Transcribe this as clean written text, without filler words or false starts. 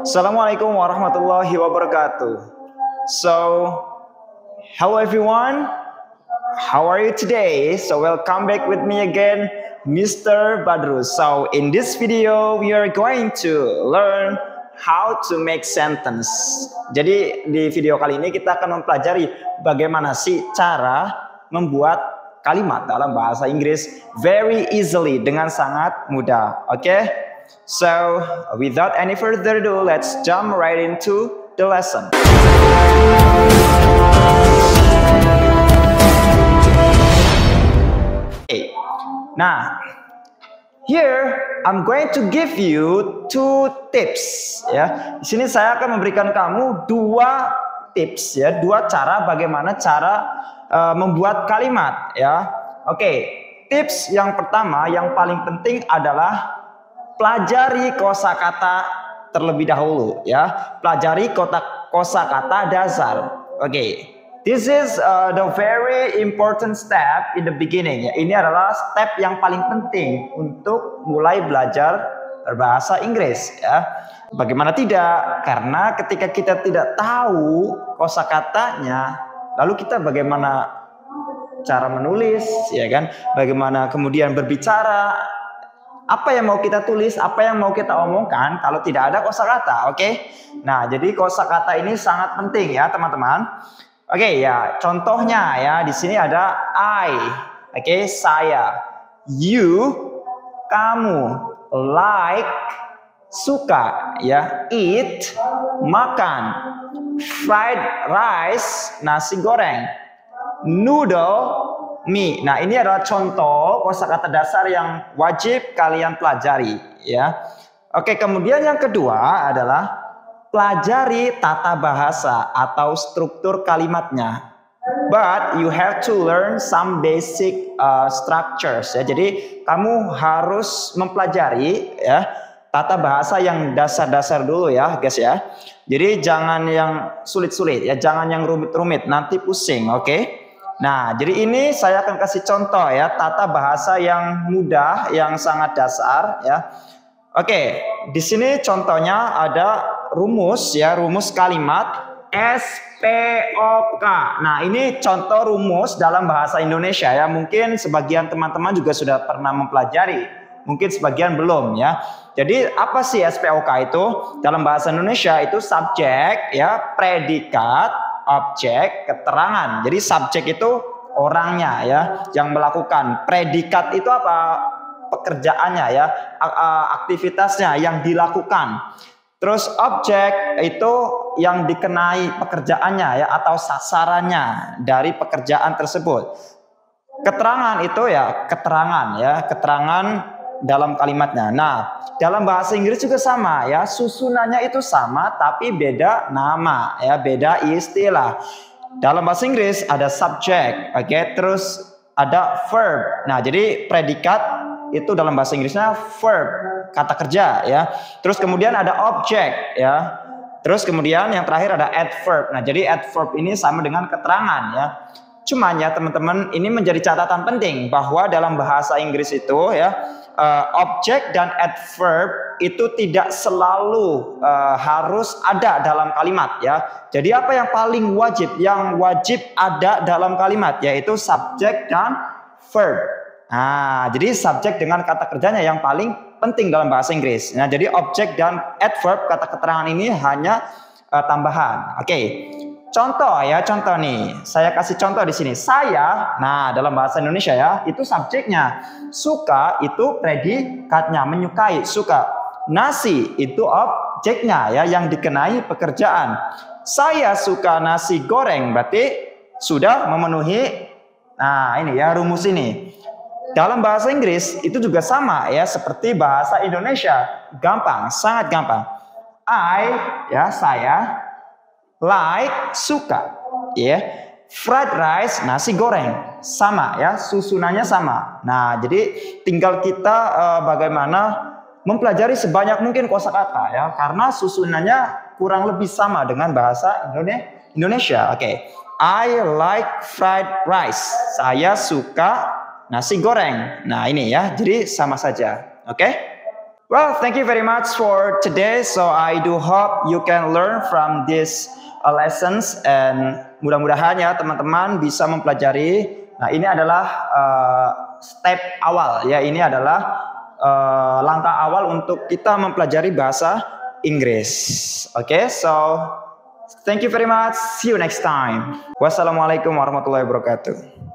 Assalamualaikum warahmatullahi wabarakatuh. So, hello everyone. How are you today? So, welcome back with me again, Mr. Badrus. So, in this video, we are going to learn how to make sentence. Jadi, di video kali ini kita akan mempelajari bagaimana sih cara membuat kalimat dalam bahasa Inggris very easily, dengan sangat mudah. Oke? So, without any further ado, let's jump right into the lesson. Okay. Nah, here I'm going to give you two tips. Ya, di sini saya akan memberikan kamu dua tips, ya, dua cara bagaimana cara membuat kalimat. Ya, oke. Tips yang pertama, yang paling penting adalah pelajari kosakata terlebih dahulu, ya. Pelajari kosakata dasar. Oke. This is the very important step in the beginning. Ya. Ini adalah step yang paling penting untuk mulai belajar berbahasa Inggris, ya. Bagaimana tidak? Karena ketika kita tidak tahu kosakatanya, lalu kita bagaimana cara menulis, ya kan? Bagaimana kemudian berbicara? Apa yang mau kita tulis, apa yang mau kita omongkan kalau tidak ada kosakata, oke? Nah, jadi kosakata ini sangat penting ya, teman-teman. Oke, ya, contohnya ya, di sini ada I, oke, saya, you, kamu, like, suka, ya, eat, makan, fried rice, nasi goreng, noodle, mie. Nah, ini adalah contoh kosakata dasar yang wajib kalian pelajari, ya. Oke, kemudian yang kedua adalah pelajari tata bahasa atau struktur kalimatnya. But you have to learn some basic structures, ya. Jadi kamu harus mempelajari, ya, tata bahasa yang dasar-dasar dulu, ya, guys, ya. Jadi jangan yang sulit-sulit, ya, jangan yang rumit-rumit, nanti pusing, oke? Nah, jadi ini saya akan kasih contoh, ya, tata bahasa yang mudah, yang sangat dasar, ya. Oke, di sini contohnya ada rumus, ya, rumus kalimat SPOK. Nah, ini contoh rumus dalam bahasa Indonesia, ya. Mungkin sebagian teman-teman juga sudah pernah mempelajari, mungkin sebagian belum, ya. Jadi apa sih SPOK itu? Dalam bahasa Indonesia itu subjek, ya, predikat, objek, keterangan. Jadi subjek itu orangnya, ya, yang melakukan. Predikat itu apa? Pekerjaannya, ya, aktivitasnya yang dilakukan. Terus objek itu yang dikenai pekerjaannya, ya, atau sasarannya dari pekerjaan tersebut. Keterangan itu, ya, keterangan, ya, keterangan dalam kalimatnya. Nah, dalam bahasa Inggris juga sama, ya, susunannya itu sama tapi beda nama, ya, beda istilah. Dalam bahasa Inggris ada subject, oke, terus ada verb. Nah, jadi predikat itu dalam bahasa Inggrisnya verb, kata kerja, ya. Terus kemudian ada object, ya. Terus kemudian yang terakhir ada adverb. Nah, jadi adverb ini sama dengan keterangan, ya. Cuman, ya, teman-teman, ini menjadi catatan penting bahwa dalam bahasa Inggris itu, ya, objek dan adverb itu tidak selalu harus ada dalam kalimat, ya. Jadi apa yang paling wajib? Yang wajib ada dalam kalimat yaitu subjek dan verb. Nah, jadi subjek dengan kata kerjanya yang paling penting dalam bahasa Inggris. Nah, jadi objek dan adverb, kata keterangan ini hanya tambahan. Oke. Contoh, ya, contoh nih. Saya kasih contoh di sini. Saya, nah, dalam bahasa Indonesia, ya, itu subjeknya. Suka itu predikatnya, menyukai, suka. Nasi itu objeknya, ya, yang dikenai pekerjaan. Saya suka nasi goreng, berarti sudah memenuhi. Nah, ini, ya, rumus ini. Dalam bahasa Inggris itu juga sama, ya, seperti bahasa Indonesia. Gampang, sangat gampang. I, ya, saya, like, suka, ya, fried rice, nasi goreng, sama, ya, susunannya sama. Nah, jadi tinggal kita bagaimana mempelajari sebanyak mungkin kosakata, ya, karena susunannya kurang lebih sama dengan bahasa Indonesia. Oke. I like fried rice. Saya suka nasi goreng. Nah, ini, ya, jadi sama saja. Oke? Well, thank you very much for today. So I do hope you can learn from these lessons, and mudah-mudahan ya teman-teman bisa mempelajari. Nah, ini adalah step awal ya. Ini adalah langkah awal untuk kita mempelajari bahasa Inggris. Oke, so thank you very much. See you next time. Wassalamualaikum warahmatullahi wabarakatuh.